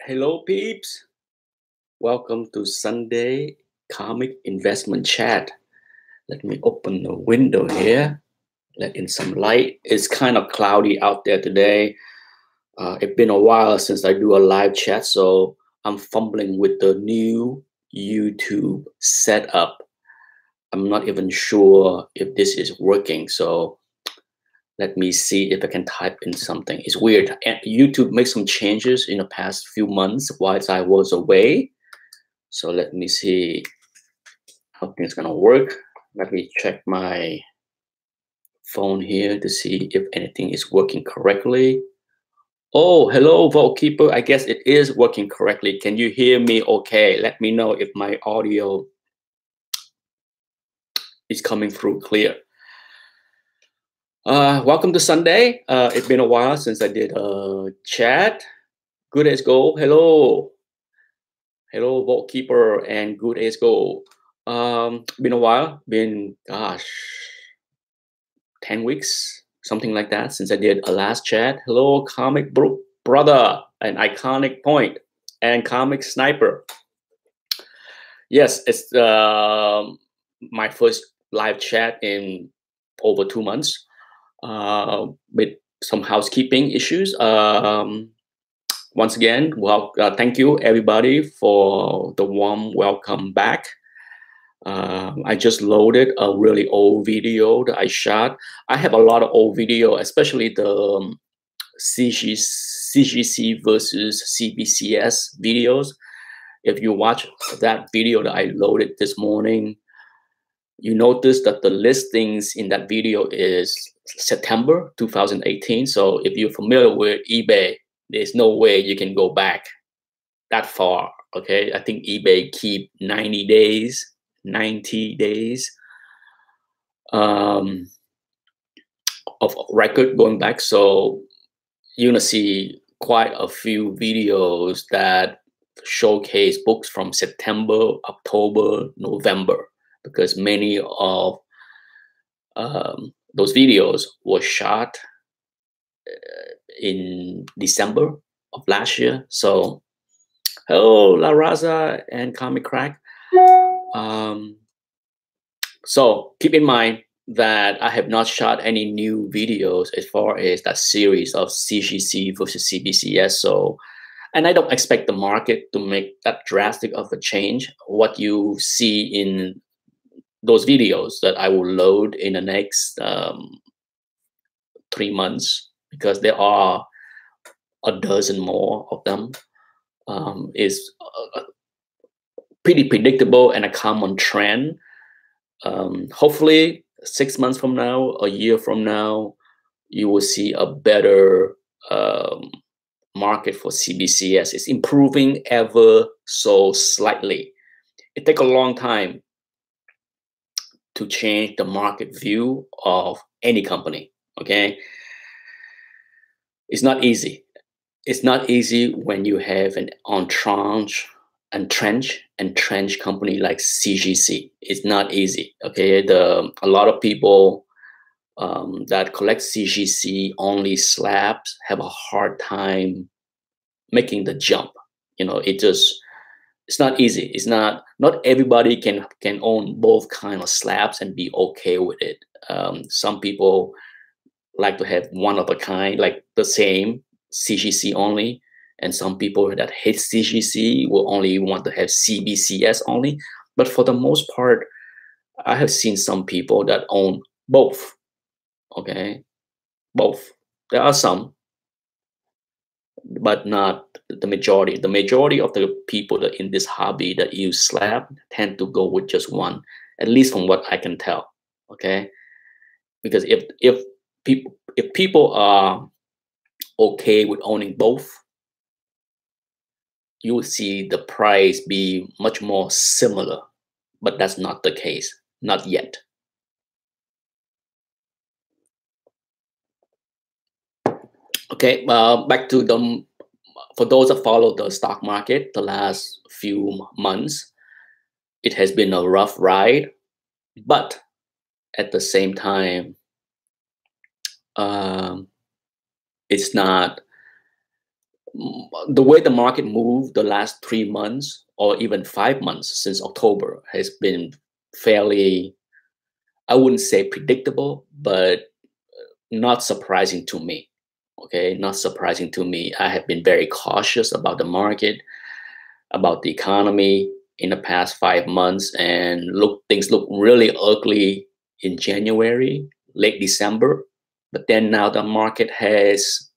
Hello, peeps. Welcome to Sunday Comic Investment Chat. Let me open the window here, let in some light. It's kind of cloudy out there today. It's been a while since I do a live chat, so I'm fumbling with the new YouTube setup. I'm not even sure if this is working, so let me see if I can type in something. It's weird. YouTube made some changes in the past few months whilst I was away. So let me see how things gonna work. Let me check my phone here to see if anything is working correctly. Oh, hello, Vault Keeper. I guess it is working correctly. Can you hear me okay? Let me know if my audio is coming through clear. Welcome to Sunday. It's been a while since I did a chat. Good as gold. Hello. Hello, Vault Keeper and Good as gold. Been a while. Been, gosh, 10 weeks, something like that, since I did a last chat. Hello, Comic Book Brother, an iconic point, and Comic Sniper. Yes, it's my first live chat in over 2 months with some housekeeping issues. Once again, well, thank you everybody for the warm welcome back. I just loaded a really old video that I shot. I have a lot of old video, especially the CGC versus CBCS videos. If you watch that video that I loaded this morning, you notice that the listings in that video is September 2018. So if you're familiar with eBay, there's no way you can go back that far. Okay, I think eBay keep 90 days of record going back. So you're gonna see quite a few videos that showcase books from September, October, November, because many of those videos were shot in December of last year. So hello, La Raza and Comic Crack. So keep in mind that I have not shot any new videos as far as that series of CGC versus CBCS. So, and I don't expect the market to make that drastic of a change. What you see in those videos that I will load in the next 3 months, because there are a dozen more of them, is pretty predictable and a common trend. Hopefully 6 months from now, a year from now, you will see a better market for CBCS. It's improving ever so slightly. It takes a long time to change the market view of any company. Okay, it's not easy. It's not easy when you have an entrenched company like CGC. It's not easy. Okay, a lot of people that collect CGC only slabs have a hard time making the jump. You know, it's not easy. It's not everybody can own both kind of slabs and be okay with it. Some people like to have one of a kind, like the same CGC only, and some people that hate CGC will only want to have CBCS only. But for the most part, I have seen some people that own both. Okay, both. There are some, but not the majority. The majority of the people that in this hobby that use slab tend to go with just one, at least from what I can tell. Okay, because if people are okay with owning both, you will see the price be much more similar. But that's not the case, not yet. Okay, back to the, for those that follow the stock market the last few months, it has been a rough ride, but at the same time, um, it's not the way the market moved the last 3 months or even 5 months since October has been fairly, I wouldn't say predictable, but not surprising to me. Okay, not surprising to me. I have been very cautious about the market, about the economy in the past 5 months, and things look really ugly in January, late December. But then now the market has,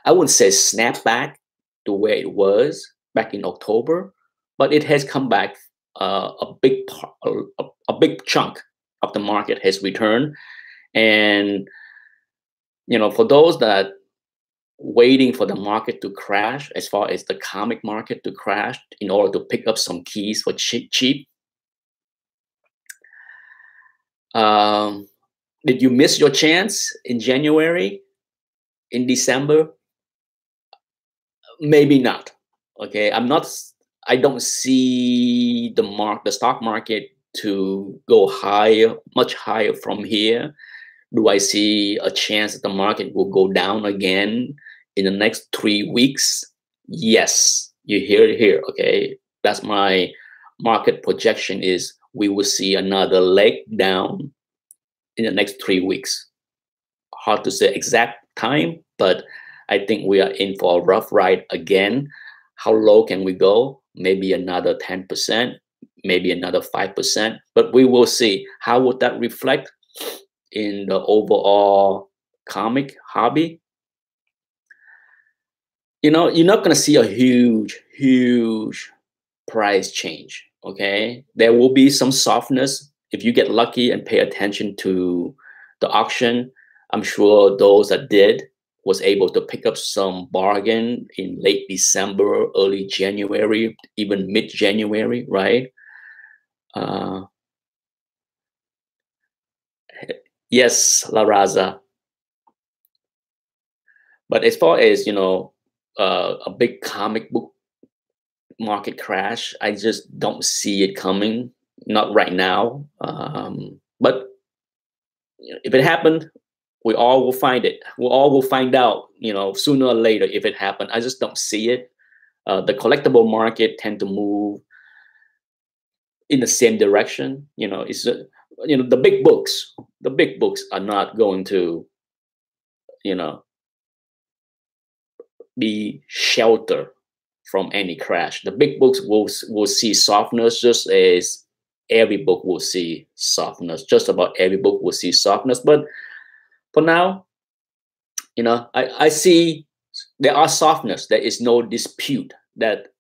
I wouldn't say snap back to where it was back in October, but it has come back. A big chunk of the market has returned, and for those that waiting for the market to crash, as far as the comic market to crash, in order to pick up some keys for cheap. Did you miss your chance in January, in December? Maybe not. Okay, I don't see the stock market to go higher, much higher from here. Do I see a chance that the market will go down again in the next 3 weeks? Yes, you hear it here. Okay, that's my market projection. Is we will see another leg down in the next 3 weeks. Hard to say exact time, but I think we are in for a rough ride again. How low can we go? Maybe another 10%, maybe another 5%, but we will see. How would that reflect in the overall comic hobby? You're not going to see a huge price change. Okay, there will be some softness if you get lucky and pay attention to the auction. I'm sure those that did was able to pick up some bargain in late December, early January, even mid-January, right? Yes, La Raza. But as far as a big comic book market crash, I just don't see it coming. Not right now. But if it happened, we all will find it. We all will find out, sooner or later if it happened. I just don't see it. The collectible market tend to move in the same direction. It's the big books. The big books are not going to, be shelter from any crash. The big books will see softness, just as every book will see softness. Just about every book will see softness. But for now, I see there are softness. There is no dispute that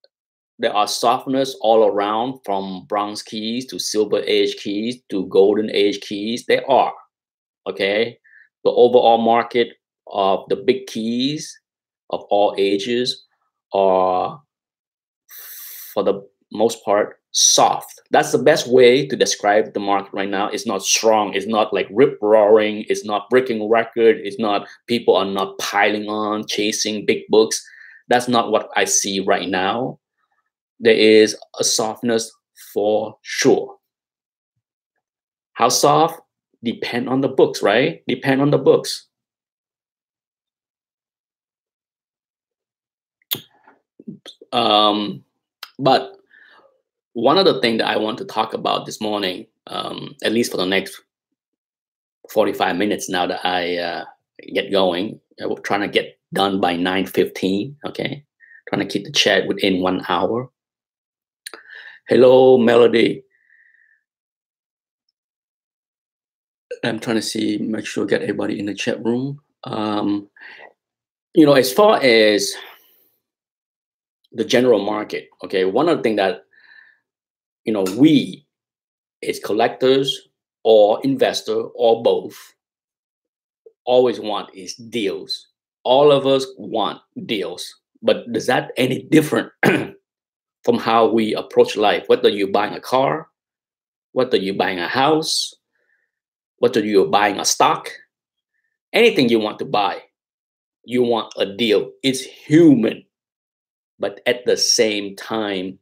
there are softness all around, from bronze keys to silver age keys to golden age keys. There are. Okay. The overall market of the big keys of all ages are, for the most part, soft. That's the best way to describe the market right now. It's not strong. It's not like rip roaring. It's not breaking record. It's not, people are not piling on, chasing big books. That's not what I see right now. There is a softness for sure. How soft? Depend on the books, right? Depend on the books. But one other thing that I want to talk about this morning, at least for the next 45 minutes now that I get going, we're trying to get done by 9:15, okay? Trying to keep the chat within 1 hour. Hello, Melody. I'm trying to see, make sure get everybody in the chat room. As far as the general market, okay, one of the things that we as collectors or investor or both always want is deals. All of us want deals, but is that any different from how we approach life? Whether you're buying a car, whether you're buying a house, whether you're buying a stock, anything you want to buy, you want a deal. It's human. But at the same time,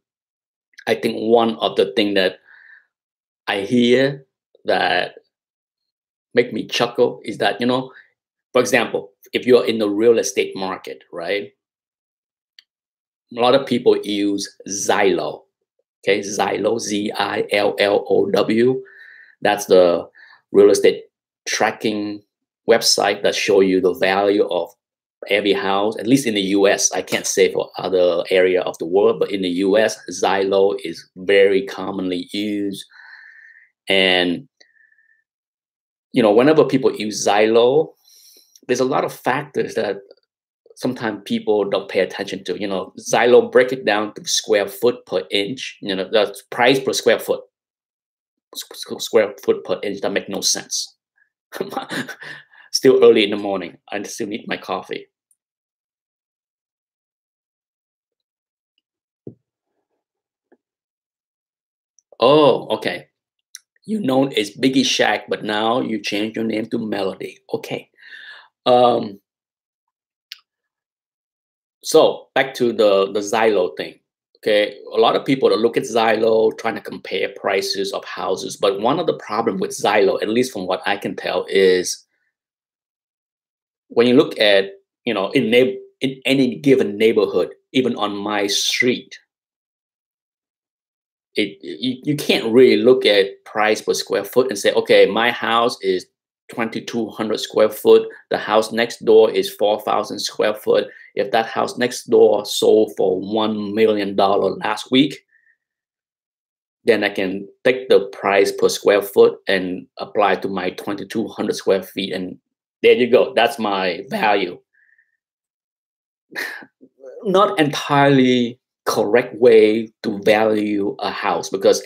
I think one of the things that I hear that make me chuckle is that, for example, if you're in the real estate market, right? A lot of people use Zillow. Okay, Zillow, Zillow. That's the real estate tracking website that show you the value of every house, at least in the US. I can't say for other area of the world, but in the US, Zillow is very commonly used. And whenever people use Zillow, there's a lot of factors that sometimes people don't pay attention to. Zillow break it down to square foot per inch. The price per square foot per inch. That make no sense. Still early in the morning. I still need my coffee. Oh, okay. You known as Biggie Shack, but now you change your name to Melody. Okay. So back to the Zillow thing. Okay, a lot of people that look at Zillow trying to compare prices of houses, but one of the problem with Zillow, at least from what I can tell, is when you look at in any given neighborhood, even on my street, you can't really look at price per square foot and say, okay, my house is 2,200 square foot. The house next door is 4,000 square foot. If that house next door sold for $1 million last week, then I can take the price per square foot and apply to my 2,200 square feet. And there you go. That's my value. Not entirely correct way to value a house, because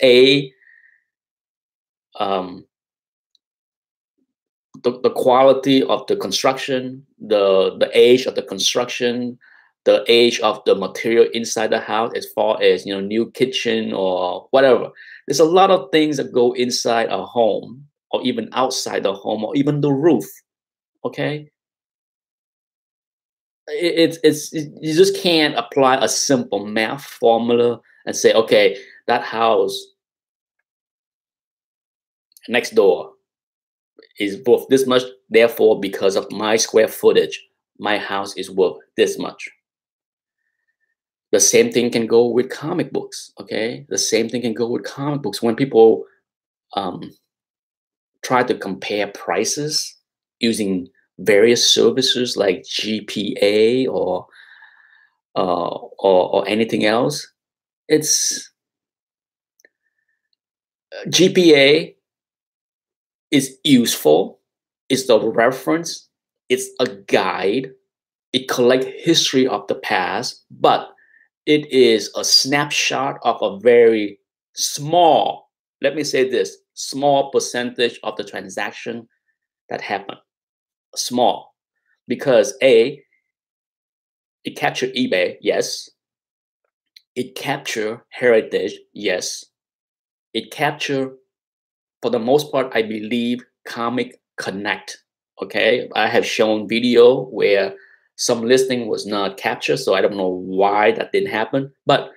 the quality of the construction, the age of the construction, the age of the material inside the house, as far as new kitchen or whatever. There's a lot of things that go inside a home, or even outside the home, or even the roof. Okay, it's you just can't apply a simple math formula and say, okay, that house next door is worth this much, therefore because of my square footage, my house is worth this much. The same thing can go with comic books. Okay, the same thing can go with comic books. When people try to compare prices using various services like GPA or anything else, it's GPA is useful. It's the reference. It's a guide. It collects history of the past, but it is a snapshot of a very small, let me say this, small percentage of the transaction that happened. Small. Because it captured eBay, yes. It captured heritage, yes. It captured, for the most part, I believe, Comic Connect. Okay, I have shown video where some listing was not captured, so I don't know why that didn't happen. But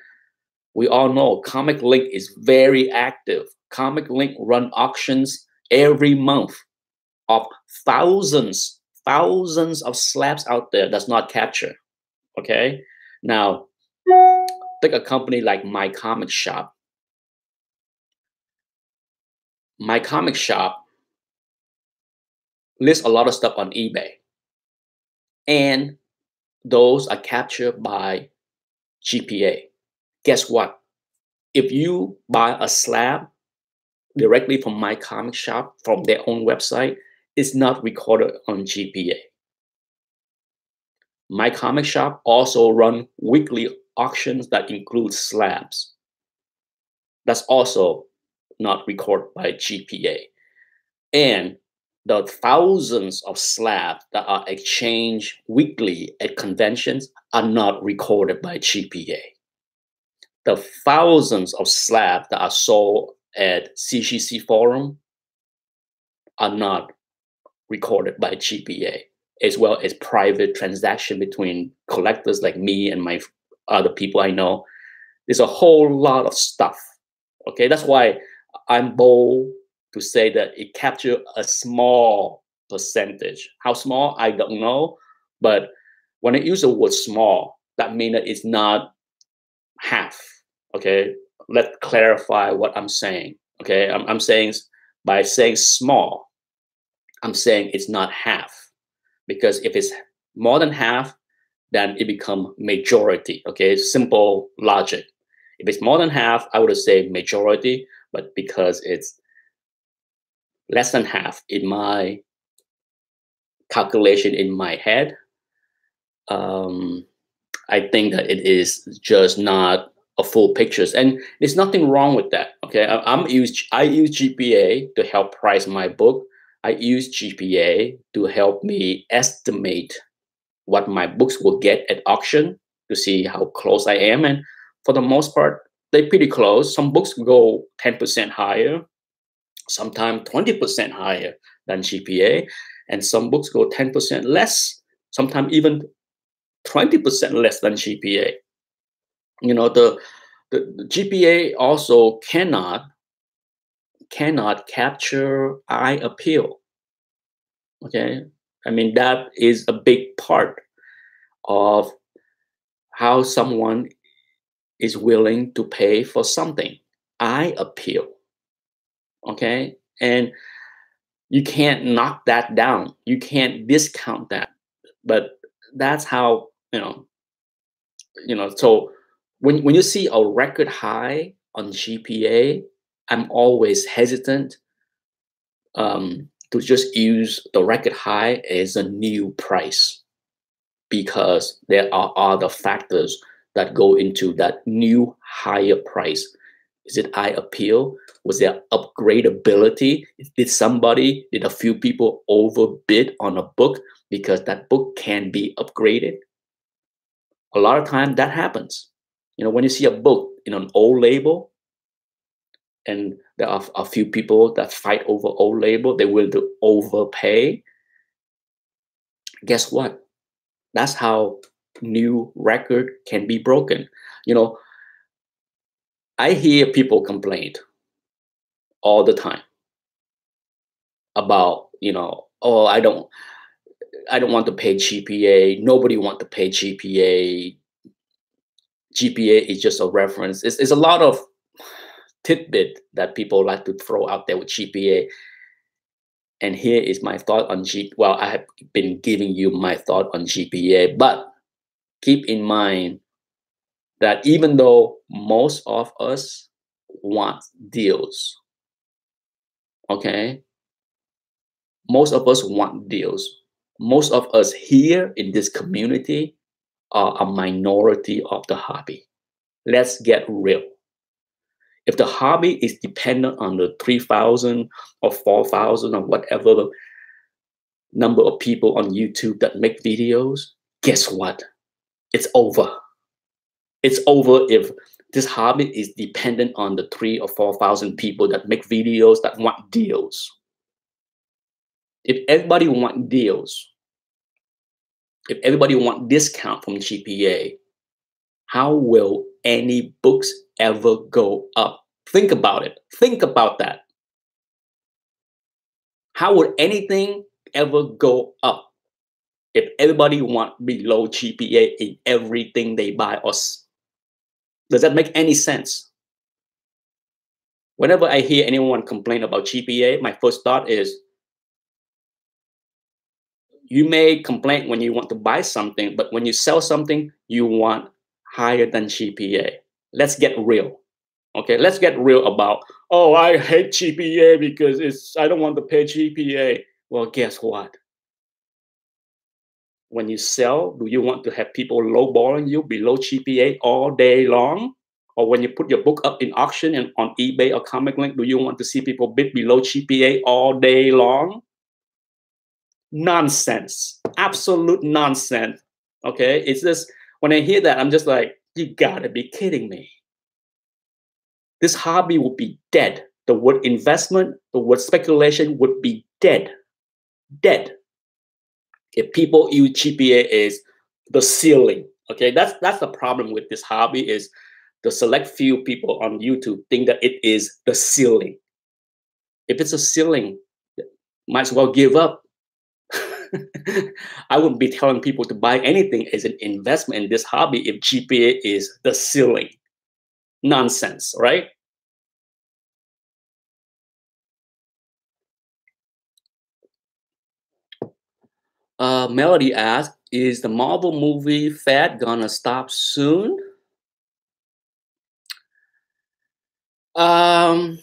we all know Comic Link is very active. Comic Link run auctions every month of thousands of slabs out there that's not captured. Okay, now take a company like My Comic Shop. My Comic Shop lists a lot of stuff on eBay, and those are captured by GPA. Guess what? If you buy a slab directly from My Comic Shop from their own website, it's not recorded on GPA. My Comic Shop also run weekly auctions that include slabs. That's also not recorded by GPA. And the thousands of slabs that are exchanged weekly at conventions are not recorded by GPA. The thousands of slabs that are sold at CGC Forum are not recorded by GPA, as well as private transaction between collectors like me and my other people I know. There's a whole lot of stuff. Okay, that's why I'm bold to say that it captured a small percentage. How small, I don't know. But when I use the word small, that means that it's not half. Okay, let's clarify what I'm saying. Okay, I'm saying by saying small, I'm saying it's not half, because if it's more than half, then it become majority. Okay, simple logic. If it's more than half, I would say majority, but because it's less than half in my calculation in my head, I think that it is just not a full pictures, and there's nothing wrong with that. Okay, I use GPA to help price my book. I use GPA to help me estimate what my books will get at auction, to see how close I am, and for the most part, they're pretty close. Some books go 10% higher, sometimes 20% higher than GPA, and some books go 10% less, sometimes even 20% less than GPA. You know, the GPA also cannot capture eye appeal. Okay, I mean, that is a big part of how someone is willing to pay for something. Eye appeal. Okay, and you can't knock that down, you can't discount that, but that's how, so when you see a record high on GPA, I'm always hesitant to just use the record high as a new price, because there are other factors that go into that new higher price. Is it eye appeal? Was there upgradability? Did a few people overbid on a book because that book can be upgraded? A lot of time that happens. When you see a book in an old label, and there are a few people that fight over old label, they will overpay. Guess what? That's how new record can be broken. I hear people complain all the time about, oh, I don't want to pay GPA. Nobody want to pay GPA. GPA is just a reference. It's a lot of tidbit that people like to throw out there with GPA. And here is my thought on well, I have been giving you my thought on GPA, but keep in mind that even though most of us want deals, okay? Most of us want deals. Most of us here in this community are a minority of the hobby. Let's get real. If the hobby is dependent on the 3,000 or 4,000 or whatever number of people on YouTube that make videos, guess what? It's over. It's over if this hobby is dependent on the 3,000 or 4,000 people that make videos that want deals. If everybody want deals, if everybody want discount from GPA, how will any books ever go up? Think about it. Think about that. How would anything ever go up if everybody want below GPA in everything they buy? Or does that make any sense? Whenever I hear anyone complain about GPA, my first thought is, you may complain when you want to buy something, but when you sell something, you want higher than GPA. Let's get real. Okay, let's get real about, oh, I hate GPA because I don't want to pay GPA. Well, guess what? When you sell, do you want to have people lowballing you below GPA all day long? Or when you put your book up in auction and on eBay or Comic Link, do you want to see people bid below GPA all day long? Nonsense. Absolute nonsense. Okay, it's just, when I hear that, I'm just like, you gotta be kidding me. This hobby would be dead. The word investment, the word speculation would be dead. Dead. If people use GPA as the ceiling. Okay, that's the problem with this hobby, is the select few people on YouTube think that it is the ceiling. If it's a ceiling, might as well give up. I wouldn't be telling people to buy anything as an investment in this hobby if GPA is the ceiling. nonsense, right? Melody asks, is the Marvel movie fad gonna stop soon? Um,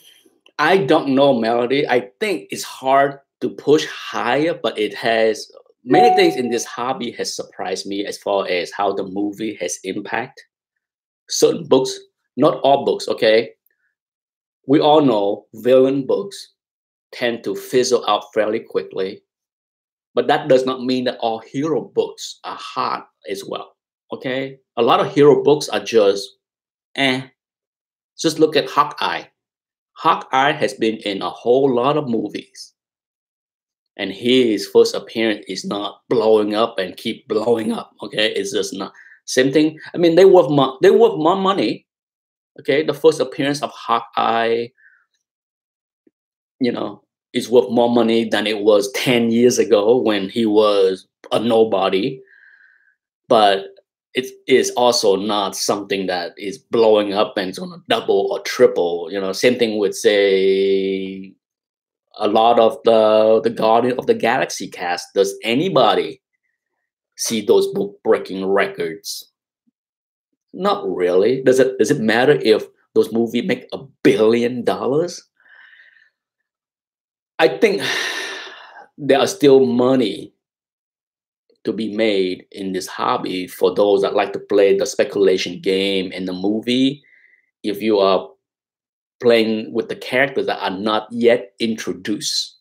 I don't know, Melody. I think it's hard to push higher, but it has many things in this hobby has surprised me as far as how the movie has impact certain books. Not all books, okay? We all know villain books tend to fizzle out fairly quickly, but that does not mean that all hero books are hot as well. Okay? A lot of hero books are just eh. Just look at Hawkeye. Hawkeye has been in a whole lot of movies, and his first appearance is not blowing up and keep blowing up. Okay, it's just not same thing. I mean, they worth more money. Okay, the first appearance of Hawkeye, you know, is worth more money than it was 10 years ago when he was a nobody. But it is also not something that is blowing up and it's going to double or triple. You know, same thing with say a lot of the Guardian of the Galaxy cast. Does anybody see those book breaking records? Not really. Does it matter if those movies make $1 billion? I think there are still money to be made in this hobby for those that like to play the speculation game in the movie. If you are playing with the characters that are not yet introduced,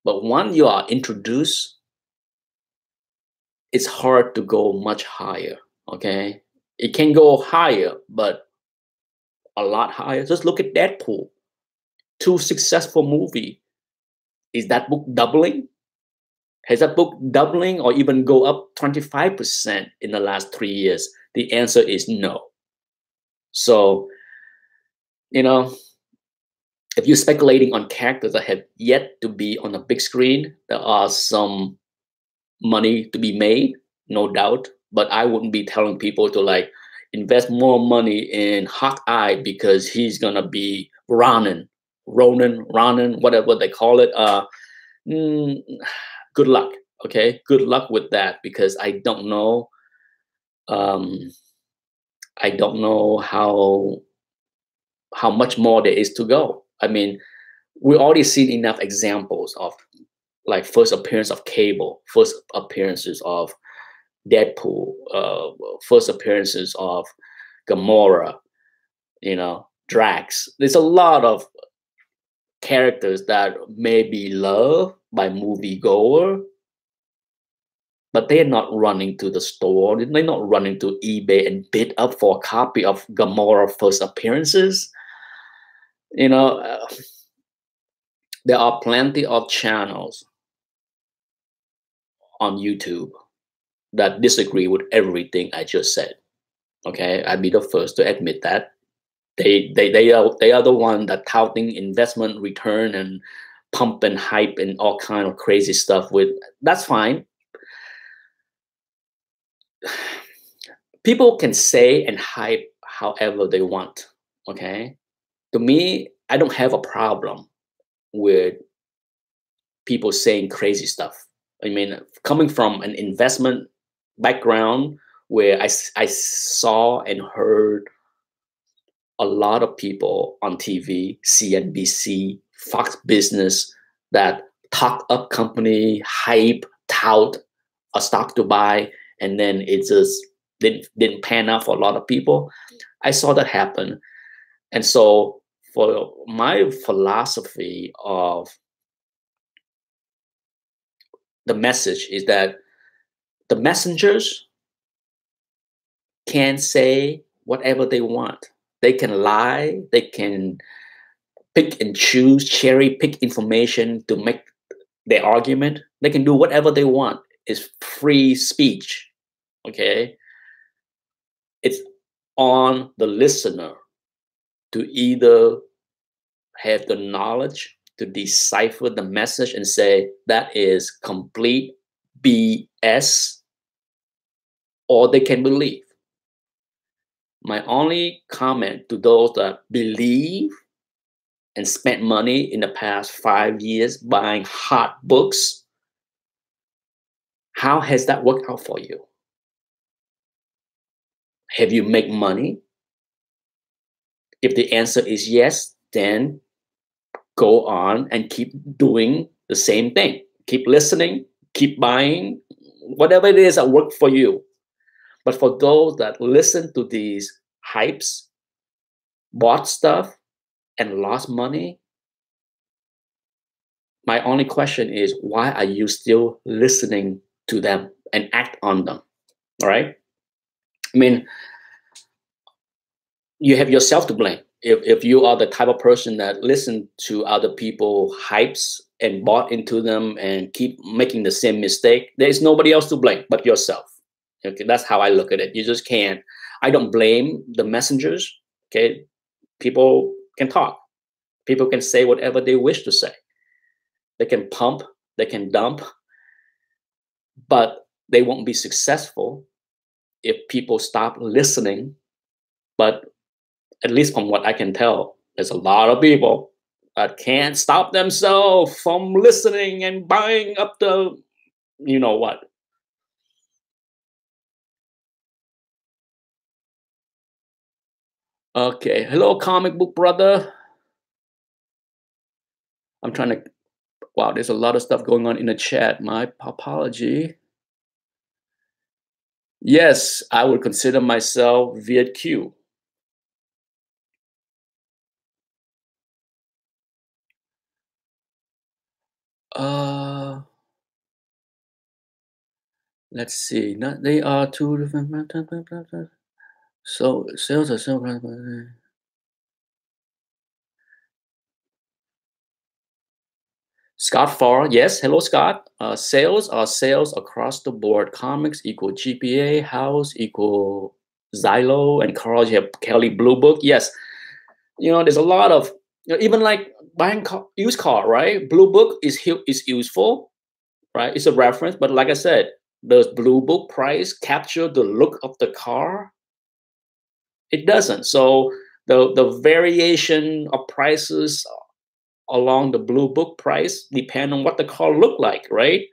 but once you are introduced, it's hard to go much higher. Okay, it can go higher, but a lot higher. Just look at Deadpool, two successful movie. Is that book doubling? Has that book doubling or even go up 25% in the last 3 years? The answer is no. So, you know, if you're speculating on characters that have yet to be on a big screen, there are some money to be made, no doubt. But I wouldn't be telling people to like invest more money in Hawkeye because he's gonna be Ronan, whatever they call it. Mm, good luck. Okay, good luck with that because I don't know. Um, I don't know how much more there is to go. I mean, we already seen enough examples of like first appearance of Cable, first appearances of Deadpool, first appearances of Gamora, you know, Drax. There's a lot of characters that may be loved by moviegoer, but they're not running to the store. They're not running to eBay and bid up for a copy of Gamora first appearances. You know, there are plenty of channels on YouTube that disagree with everything I just said. Okay, I'd be the first to admit that they are the one that touting investment return and pump and hype and all kind of crazy stuff. With that's fine. People can say and hype however they want. Okay, to me, I don't have a problem with people saying crazy stuff. I mean, coming from an investment background where I saw and heard a lot of people on TV, CNBC, Fox Business, that talk up company, hype, tout a stock to buy, and then it just didn't pan out for a lot of people. I saw that happen. And so for my philosophy of the message is that the messengers can say whatever they want. They can lie, they can pick and choose, cherry pick information to make their argument. They can do whatever they want. It's free speech. Okay. It's on the listener to either have the knowledge to decipher the message and say that is complete BS, or they can believe. My only comment to those that believe and spent money in the past 5 years buying hot books, how has that worked out for you? Have you made money? If the answer is yes, then go on and keep doing the same thing. Keep listening, keep buying, whatever it is that worked for you. But for those that listen to these hypes, bought stuff, and lost money, my only question is, why are you still listening to them and act on them? All right. I mean, you have yourself to blame. If you are the type of person that listen to other people hypes and bought into them and keep making the same mistake, there is nobody else to blame but yourself. Okay, that's how I look at it. You just can't. I don't blame the messengers. Okay, people can talk. People can say whatever they wish to say. They can pump, they can dump, but they won't be successful if people stop listening. But at least from what I can tell, there's a lot of people that can't stop themselves from listening and buying up the, you know what. Okay, hello, comic book brother. I'm trying to, wow, there's a lot of stuff going on in the chat. My apology. Yes, I would consider myself Viet Q. Uh, let's see. Not, they are two different. So sales are sales. Scott Farr, yes. Hello, Scott. Sales are sales across the board. Comics equal GPA. House equal Xylo. And Carl, you have Kelly Blue Book. Yes. You know, there's a lot of, you know, even like buying used car, right? Blue Book is useful, right? It's a reference. But like I said, does Blue Book price capture the look of the car? It doesn't. So the variation of prices along the Blue Book price depend on what the car look like, right?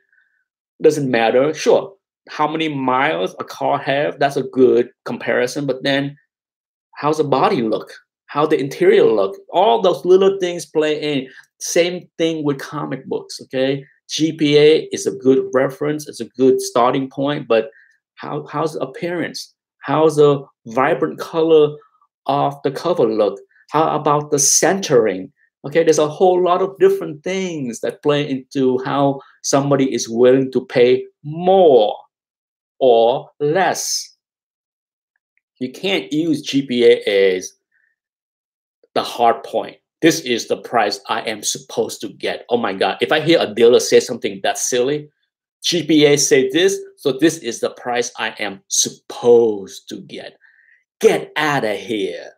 Doesn't matter. Sure, how many miles a car have, that's a good comparison. But then, how's the body look? How the interior look? All those little things play in. Same thing with comic books. Okay, GPA is a good reference. It's a good starting point. But how's the appearance? How's the vibrant color of the cover look? How about the centering? Okay, there's a whole lot of different things that play into how somebody is willing to pay more or less. You can't use GPA as the hard point. This is the price I am supposed to get. Oh my God. If I hear a dealer say something that's silly, GPA say this, so this is the price I am supposed to get. Get out of here.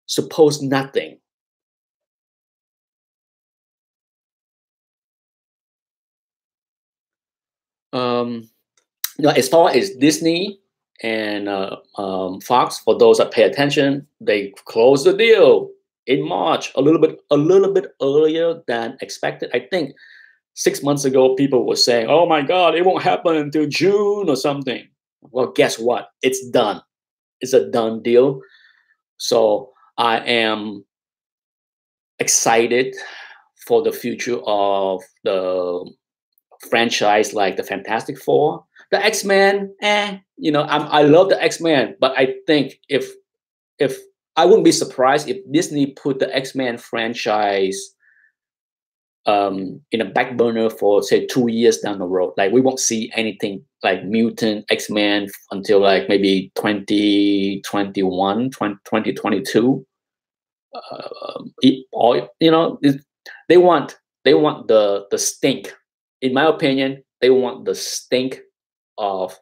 Suppose nothing. You know, as far as Disney and Fox, for those that pay attention, they closed the deal in March, a little bit earlier than expected. I think 6 months ago, people were saying, "Oh my God, it won't happen until June or something." Well, guess what? It's done. It's a done deal. So I am excited for the future of the franchise like the Fantastic Four, the X-Men. You know, I love the X-Men, but I think if I wouldn't be surprised if Disney put the X-Men franchise in a back burner for say 2 years down the road. Like we won't see anything like Mutant X-Men until like maybe 2021, 2022. Or you know, they want the stink. In my opinion, they want the stink of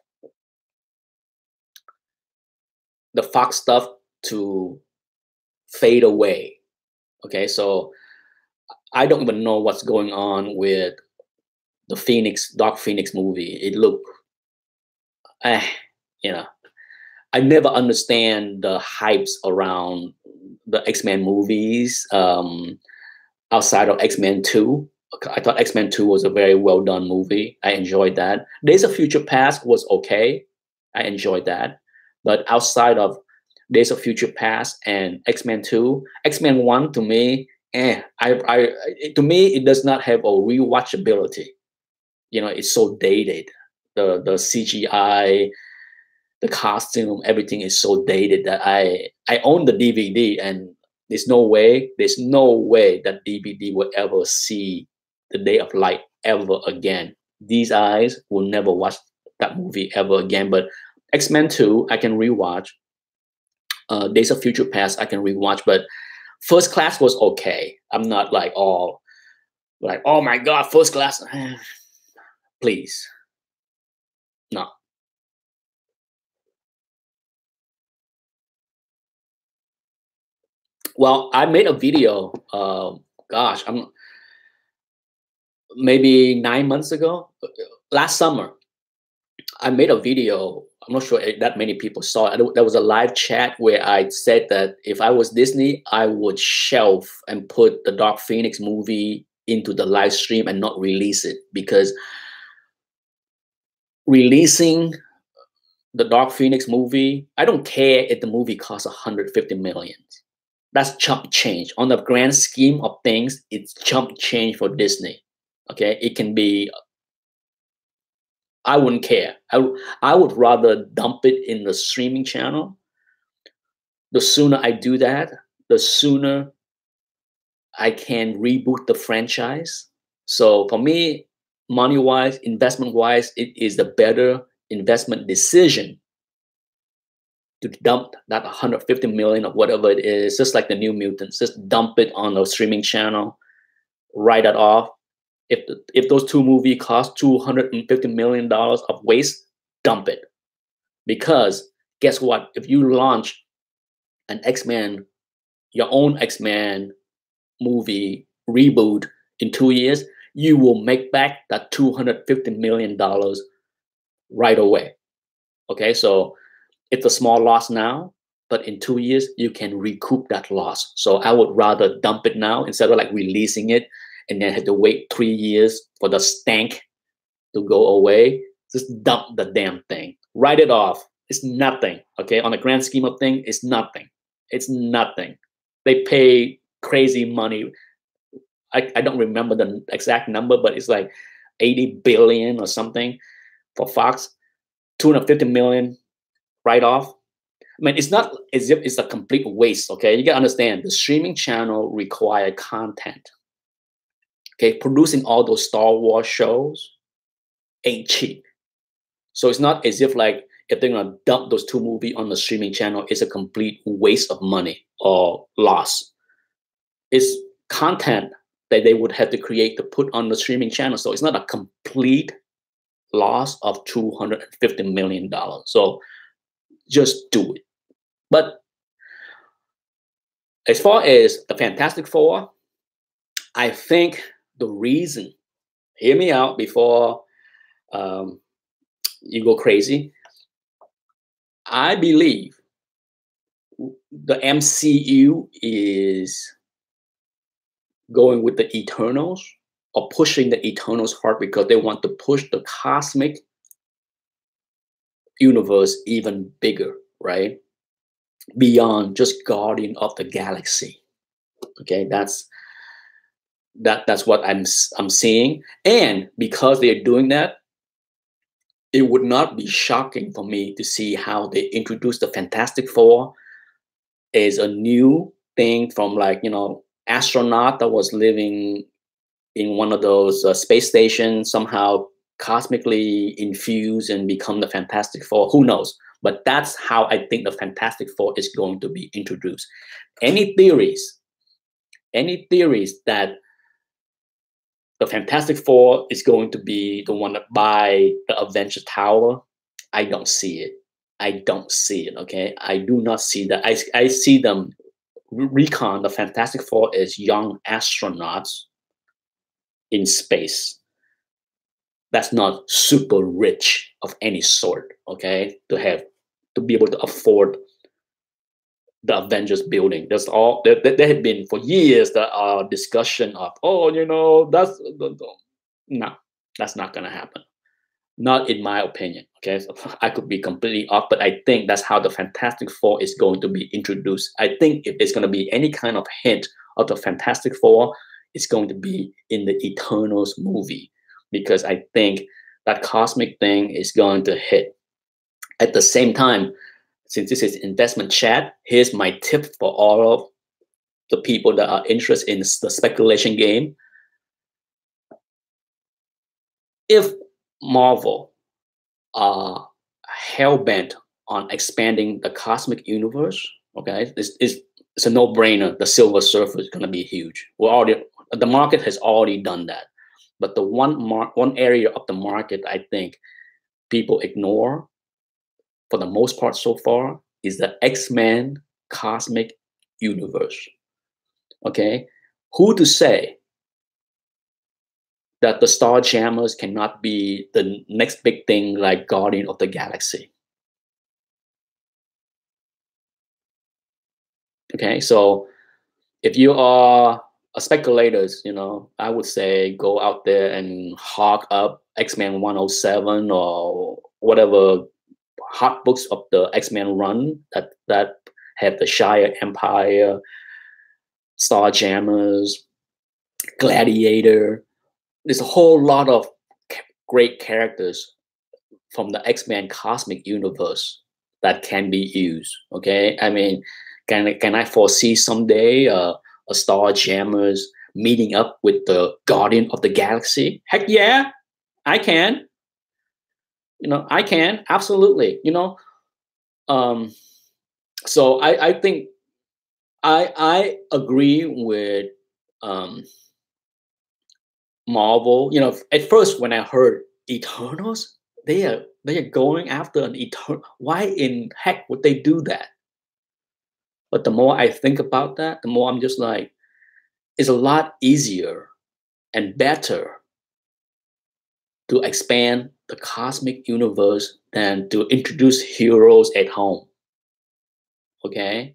the Fox stuff to fade away. Okay, so I don't even know what's going on with the Dark Phoenix movie. It looked, eh, you know. I never understand the hypes around the X-Men movies outside of X-Men 2. I thought X-Men 2 was a very well done movie. I enjoyed that. Days of Future Past was okay. I enjoyed that. But outside of Days of Future Past and X-Men 2, X-Men 1 to me, to me, it does not have a rewatchability. You know, it's so dated. The CGI, the costume, everything is so dated that I own the DVD, and there's no way that DVD will ever see the day of light ever again. These eyes will never watch that movie ever again. But X-Men 2, I can rewatch. Days of Future Past, I can rewatch. But First Class was okay. I'm not like all like, oh my God, First Class. Please, no. Well, I made a video. Gosh, I'm maybe 9 months ago, last summer. I made a video. I'm not sure that many people saw it. There was a live chat where I said that if I was Disney, I would shelf and put the Dark Phoenix movie into the live stream and not release it, because releasing the Dark Phoenix movie, I don't care if the movie costs 150 million. That's chump change. On the grand scheme of things, it's chump change for Disney. Okay, it can be. I wouldn't care. I would rather dump it in the streaming channel. The sooner I do that, the sooner I can reboot the franchise. So for me, money-wise, investment-wise, it is the better investment decision to dump that 150 million or whatever it is, just like the New Mutants, just dump it on a streaming channel, write it off. If those two movies cost $250 million of waste, dump it. Because guess what? If you launch an X-Men, your own X-Men movie reboot in 2 years, you will make back that $250 million right away. Okay, so it's a small loss now, but in 2 years, you can recoup that loss. So I would rather dump it now instead of like releasing it and then have to wait 3 years for the stank to go away. Just dump the damn thing. Write it off. It's nothing. Okay, on the grand scheme of things, it's nothing. It's nothing. They pay crazy money. I don't remember the exact number, but it's like 80 billion or something for Fox. 250 million write off. I mean, it's not as if it's a complete waste. Okay, you gotta understand the streaming channel require content. Okay, producing all those Star Wars shows ain't cheap. So it's not as if like if they're gonna dump those two movies on the streaming channel, it's a complete waste of money or loss. It's content that they would have to create to put on the streaming channel. So it's not a complete loss of $250 million. So just do it. But as far as the Fantastic Four, I think the reason, hear me out before you go crazy. I believe the MCU is going with the Eternals or pushing the Eternals hard because they want to push the cosmic universe even bigger, right? Beyond just Guardian of the Galaxy. Okay, that's what I'm seeing. And because they're doing that, it would not be shocking for me to see how they introduce the Fantastic Four as a new thing from, like, you know, astronaut that was living in one of those space stations, somehow cosmically infused and become the Fantastic Four. Who knows? But that's how I think the Fantastic Four is going to be introduced. Any theories that the Fantastic Four is going to be the one that buy the Avengers Tower, I don't see it. I don't see it, okay? I do not see that. I see them recon the Fantastic Four as young astronauts in space. That's not super rich of any sort, okay? To have to be able to afford the Avengers building. There had been for years the discussion of, no, that's not going to happen. Not in my opinion. Okay, so I could be completely off, but I think that's how the Fantastic Four is going to be introduced. I think if there's going to be any kind of hint of the Fantastic Four, it's going to be in the Eternals movie, because I think that cosmic thing is going to hit. At the same time, since this is investment chat, here's my tip for all of the people that are interested in the speculation game. If Marvel are hell-bent on expanding the cosmic universe, okay, it's a no-brainer. The Silver Surfer is going to be huge. The market has already done that. But the one area of the market I think people ignore for the most part so far is the X-Men cosmic universe. Okay, who to say that the Starjammers cannot be the next big thing like Guardian of the Galaxy? Okay, so if you are a speculators, I would say go out there and hawk up X-Men 107 or whatever hot books of the X-Men run that have the Shire Empire, Starjammers, Gladiator. There's a whole lot of great characters from the X-Men cosmic universe that can be used. Okay, I mean, can I foresee someday a Starjammers meeting up with the Guardian of the Galaxy? Heck yeah, I can. I can absolutely. So I think I agree with Marvel. At first when I heard Eternals, they are going after an Eternal. Why in heck would they do that? But the more I think about that, the more I'm just like, it's a lot easier and better to expand the cosmic universe than to introduce heroes at home. Okay.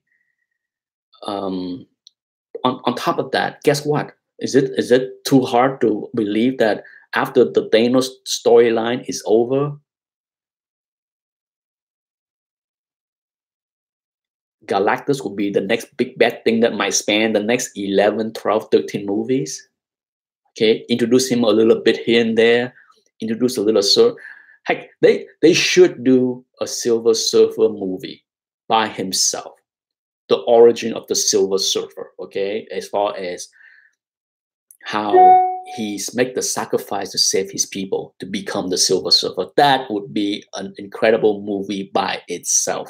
On top of that, guess what? Is it too hard to believe that after the Thanos storyline is over, Galactus will be the next big bad thing that might span the next 11, 12, 13 movies? Okay, introduce him a little bit here and there, introduce a little heck, they should do a Silver Surfer movie by himself. The origin of the Silver Surfer, okay, as far as how he's make the sacrifice to save his people to become the Silver Surfer. That would be an incredible movie by itself.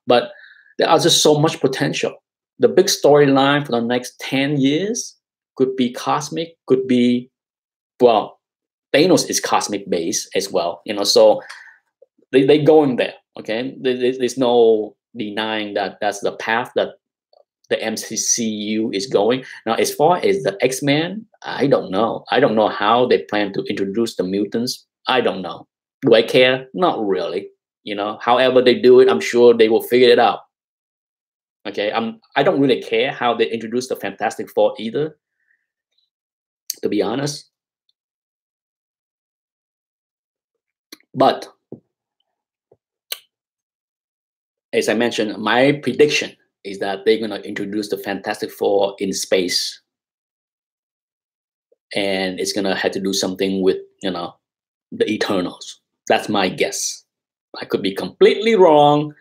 But there are just so much potential. The big storyline for the next 10 years could be cosmic, could be, well, Thanos is cosmic based as well, so they going there, okay? There's no denying that that's the path that the MCU is going. Now, as far as the X-Men, I don't know. I don't know how they plan to introduce the mutants. I don't know. Do I care? Not really. However they do it, I'm sure they will figure it out. Okay, I don't really care how they introduce the Fantastic Four either, to be honest. But as I mentioned, my prediction is that they're going to introduce the Fantastic Four in space. And it's going to have to do something with, the Eternals. That's my guess. I could be completely wrong,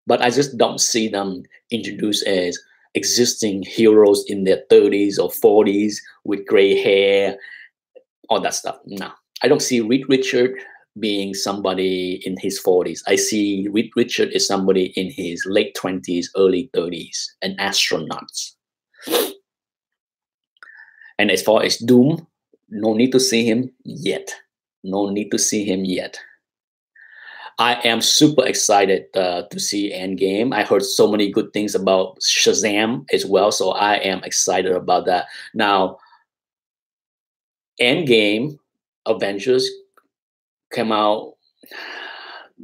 but I just don't see them introduced as existing heroes in their 30s or 40s with gray hair, all that stuff. No, I don't see Reed Richard being somebody in his 40s. I see Reed Richard is somebody in his late 20s, early 30s, an astronaut. And as far as Doom, no need to see him yet. No need to see him yet. I am super excited to see Endgame. I heard so many good things about Shazam as well, so I am excited about that. Now, Endgame, Avengers came out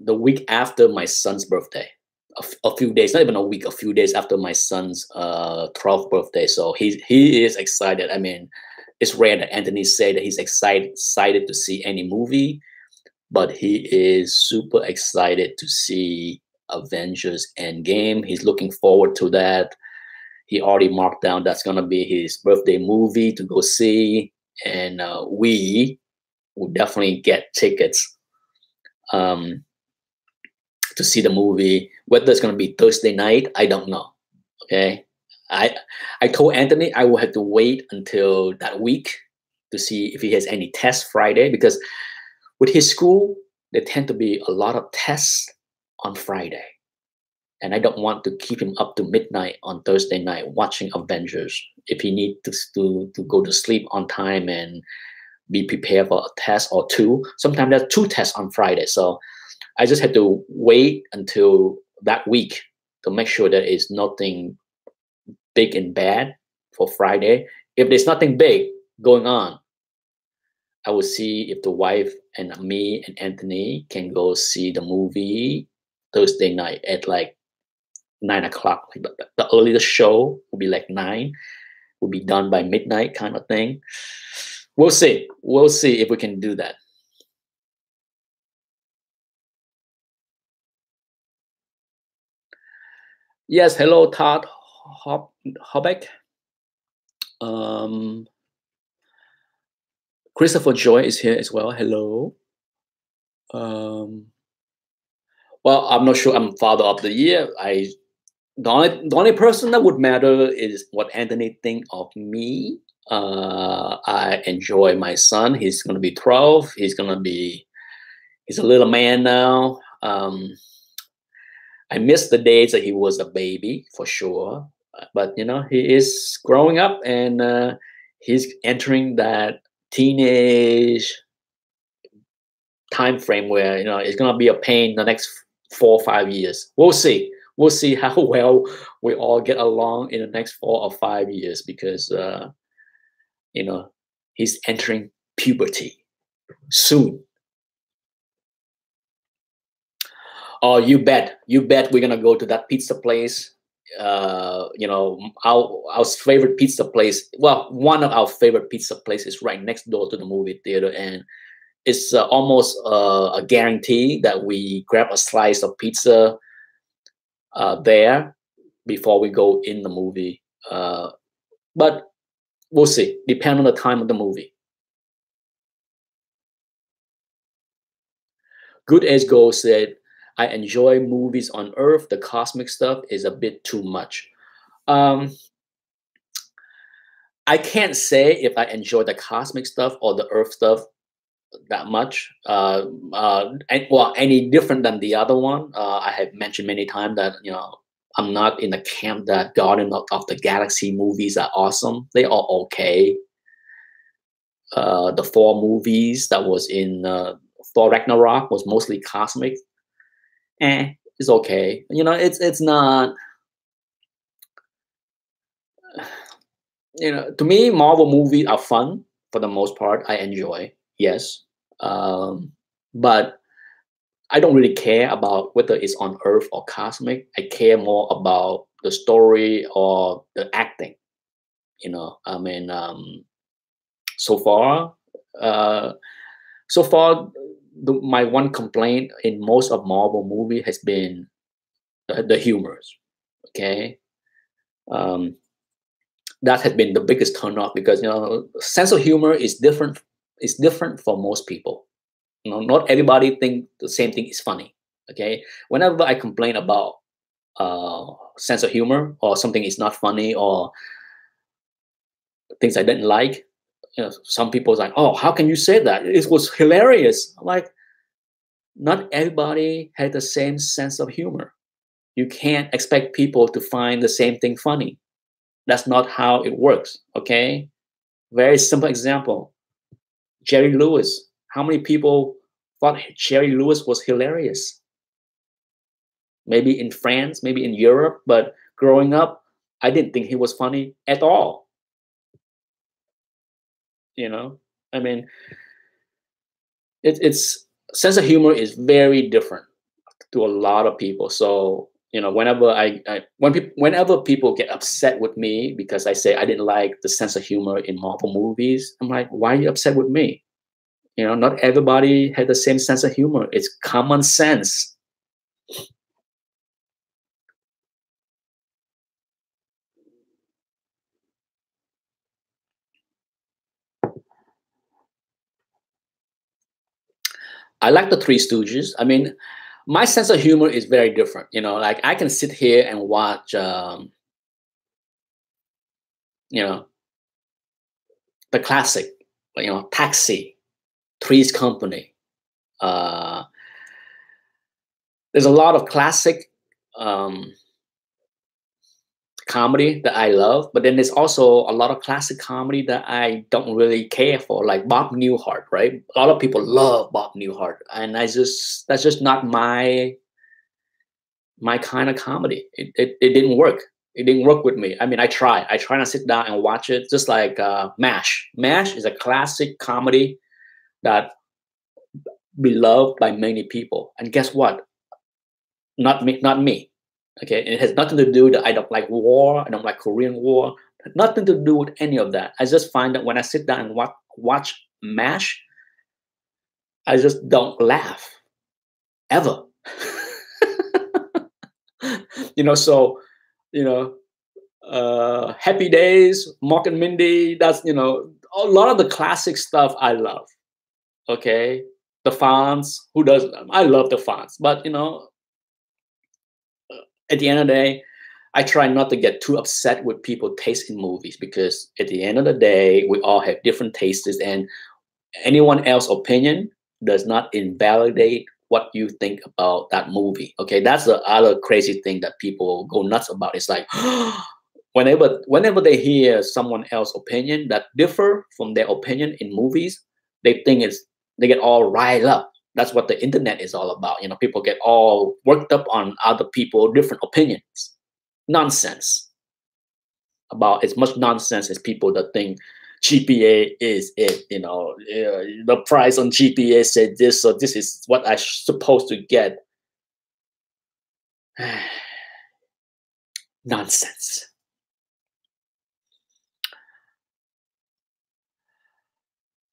the week after my son's birthday. A few days, not even a week, a few days after my son's 12th birthday. So he is excited. I mean, it's rare that Anthony say that he's excited to see any movie, but he is super excited to see Avengers Endgame. He's looking forward to that. He already marked down that's gonna be his birthday movie to go see, and we will definitely get tickets to see the movie. Whether it's gonna be Thursday night, I don't know. Okay, I told Anthony I will have to wait until that week to see if he has any tests Friday, because with his school there tend to be a lot of tests on Friday, and I don't want to keep him up to midnight on Thursday night watching Avengers if he needs to go to sleep on time and be prepared for a test or two. Sometimes there's two tests on Friday, so I just had to wait until that week to make sure there is nothing big and bad for Friday. If there's nothing big going on, I will see if the wife and me and Anthony can go see the movie Thursday night at like 9 o'clock. Like the earliest show will be like 9, will be done by midnight kind of thing. We'll see. We'll see if we can do that. Yes, hello, Todd Hobbeck. Christopher Joy is here as well. Hello. Well, I'm not sure I'm father of the year. The only person that would matter is what Anthony think of me. I enjoy my son. He's gonna be 12. He's a little man now. I miss the days that he was a baby for sure. But you know, he is growing up, and he's entering that teenage time frame where it's gonna be a pain the next 4 or 5 years. We'll see. We'll see how well we all get along in the next 4 or 5 years, because he's entering puberty soon. Oh, you bet. You bet we're gonna go to that pizza place. Our favorite pizza place. Well, one of our favorite pizza places is right next door to the movie theater, and it's almost a guarantee that we grab a slice of pizza there before we go in the movie. But we'll see. Depend on the time of the movie. Good as Gold said, I enjoy movies on Earth. The cosmic stuff is a bit too much. I can't say if I enjoy the cosmic stuff or the Earth stuff that much. Any different than the other one. I have mentioned many times that I'm not in the camp that Guardian of the Galaxy movies are awesome. They are okay. The 4 movies that was in Thor Ragnarok was mostly cosmic. It's okay. It's not. To me, Marvel movies are fun for the most part. I enjoy, yes, but I don't really care about whether it's on Earth or cosmic. I care more about the story or the acting. I mean, so far, my one complaint in most of Marvel movie has been the humors. Okay, that has been the biggest turnoff, because sense of humor is different. It's different for most people. Not everybody think the same thing is funny. Okay, whenever I complain about sense of humor or something is not funny or things I didn't like, some people like, oh, how can you say that? It was hilarious. I'm like, not everybody had the same sense of humor. You can't expect people to find the same thing funny. That's not how it works. Okay, very simple example. Jerry Lewis. How many people thought Jerry Lewis was hilarious? Maybe in France, maybe in Europe, but growing up, I didn't think he was funny at all. I mean, it's sense of humor is very different. to a lot of people. So whenever whenever people get upset with me because I say I didn't like the sense of humor in Marvel movies, I'm like, why are you upset with me? Not everybody had the same sense of humor. It's common sense. I like the Three Stooges. I mean, my sense of humor is very different. Like I can sit here and watch, you know, the classic, Taxi, Three's Company. Uh, there's a lot of classic um, comedy that I love, but then there's also a lot of classic comedy that I don't really care for, like Bob Newhart, right? A lot of people love Bob Newhart, and that's just not my kind of comedy. It didn't work. It didn't work with me. I mean, I try to sit down and watch it, just like MASH. MASH is a classic comedy that beloved by many people, and guess what? Not me, not me. Okay, it has nothing to do that I don't like war. I don't like Korean War. Nothing to do with any of that. I just find that when I sit down and watch MASH, I just don't laugh ever. So you know, Happy Days, Mork and Mindy. That's a lot of the classic stuff I love. Okay, the Fonz. Who doesn't? I love the Fonz, but at the end of the day, I try not to get too upset with people taste in movies, because at the end of the day, we all have different tastes, and anyone else's opinion does not invalidate what you think about that movie. Okay, that's the other crazy thing that people go nuts about. It's like whenever they hear someone else's opinion that differ from their opinion in movies, they get all riled up. That's what the internet is all about. People get all worked up on other people different opinions. Nonsense. About as much nonsense as people that think GPA is it. The price on GPA said this, so this is what I'm supposed to get. Nonsense.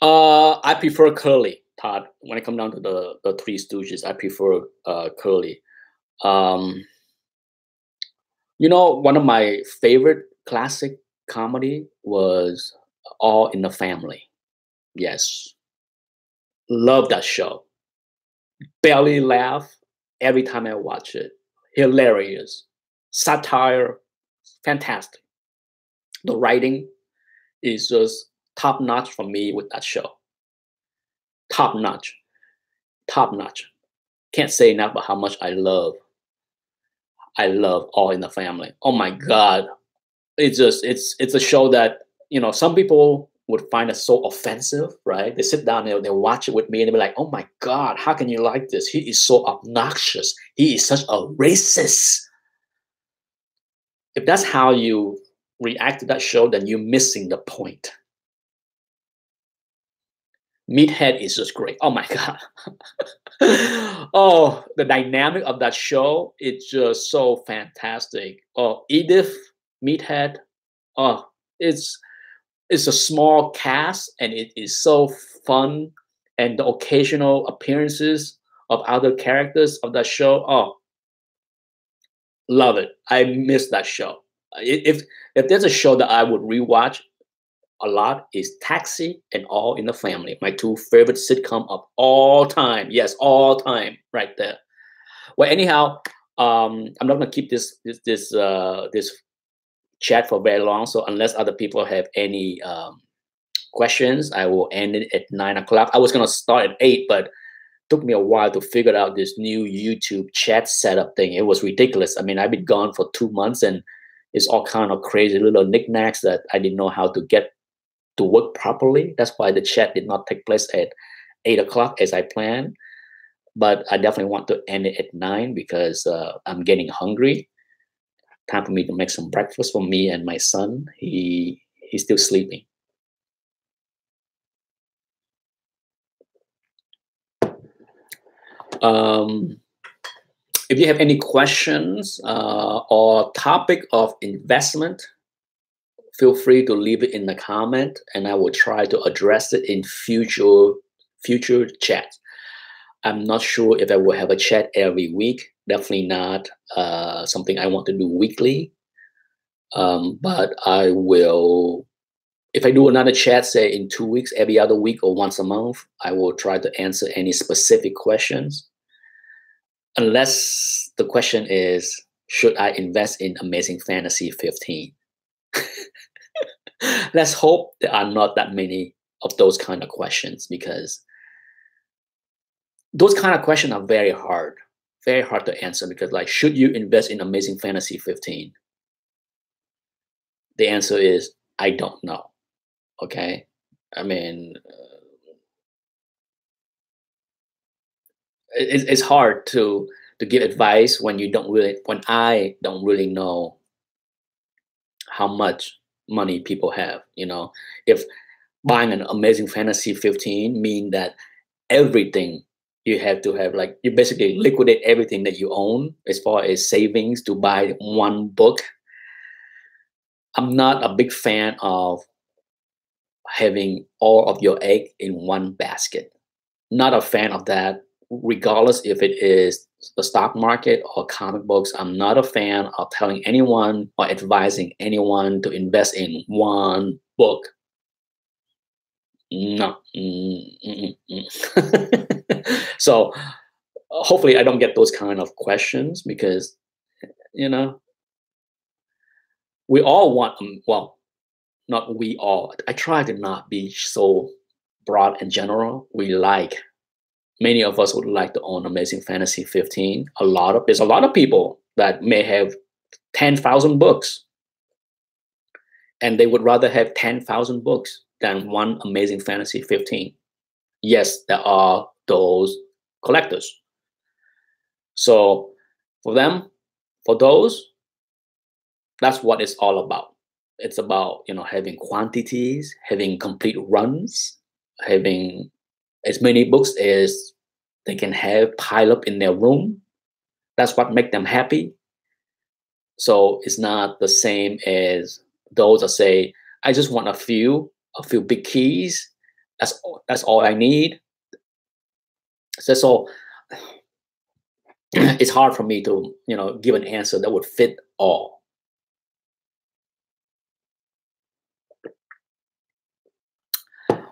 I prefer Curly, Todd. When it comes down to the Three Stooges, I prefer Curly. Um, one of my favorite classic comedy was All in the Family. Yes, love that show. Barely laugh every time I watch it. Hilarious. Satire, fantastic. The writing is just top notch for me with that show. Top notch. Top notch. Can't say enough about how much I love All in the Family. Oh my God. It's a show that, some people would find it so offensive, right? They sit down there, they watch it with me, and they be like, oh my God, how can you like this? He is so obnoxious. He is such a racist. If that's how you react to that show, then you're missing the point. Meathead is just great. Oh my God. Oh, the dynamic of that show, it's just so fantastic. Oh, Edith, Meathead. Oh, it's a small cast, and it is so fun. And the occasional appearances of other characters of that show. Oh, love it. I miss that show. If there's a show that I would rewatch a lot, is Taxi and All in the Family. My two favorite sitcom of all time. Yes, all time, right there. Well, anyhow, I'm not gonna keep this chat for very long. So unless other people have any questions, I will end it at 9 o'clock. I was gonna start at 8, but took me a while to figure out this new YouTube chat setup thing. It was ridiculous. I mean, I've been gone for 2 months, and it's all kind of crazy little knickknacks that I didn't know how to get to work properly. That's why the chat did not take place at 8 o'clock as I planned. But I definitely want to end it at 9 because I'm getting hungry. Time for me to make some breakfast for me and my son. He's still sleeping. Um, If you have any questions or topic of investment, feel free to leave it in the comment, and I will try to address it in future chats. I'm not sure if I will have a chat every week. Definitely not something I want to do weekly. But I will, if I do another chat, say in 2 weeks, every other week or once a month, I will try to answer any specific questions. Unless the question is, should I invest in Amazing Fantasy 15? Let's hope there are not that many of those kind of questions, because those kind of questions are very hard to answer. Because like, should you invest in Amazing Fantasy 15? The answer is, I don't know. Okay. I mean, it's hard to give advice when I don't really know how much money people have. If buying an Amazing Fantasy 15 mean that everything you have to have, like, you basically liquidate everything that you own as far as savings to buy one book. I'm not a big fan of having all of your egg in one basket. Not a fan of that, regardless if it is the stock market or comic books. I'm not a fan of telling anyone or advising anyone to invest in one book. No. So hopefully I don't get those kind of questions, because we all want, well, not we all. I try to not be so broad and general. Many of us would like to own Amazing Fantasy 15. There's a lot of people that may have 10,000 books, and they would rather have 10,000 books than one Amazing Fantasy 15. Yes, there are those collectors. So for those, that's what it's all about. It's about, having quantities, having complete runs, having as many books as they can have pile up in their room. That's what makes them happy. So it's not the same as those that say, I just want a few big keys. That's all I need. So it's hard for me to, give an answer that would fit all.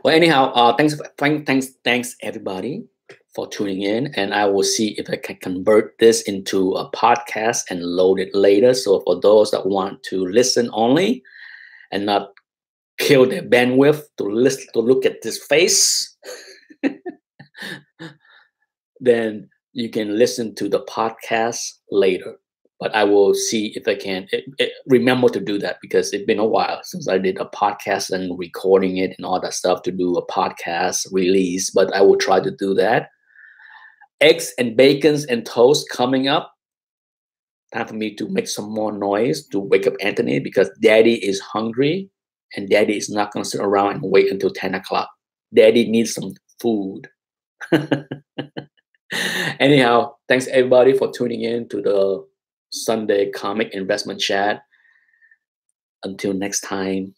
Well, anyhow, thanks everybody for tuning in, and I will see if I can convert this into a podcast and load it later. So for those that want to listen only and not kill their bandwidth to look at this face, then you can listen to the podcast later. But I will see if I can remember to do that, because it's been a while since I did a podcast and recording it and all that stuff to do a podcast release. But I will try to do that. Eggs and bacons and toast coming up. Time for me to make some more noise to wake up Anthony, because Daddy is hungry, and Daddy is not going to sit around and wait until 10 o'clock. Daddy needs some food. Anyhow, thanks everybody for tuning in to the Sunday Comic Investment Chat. Until next time,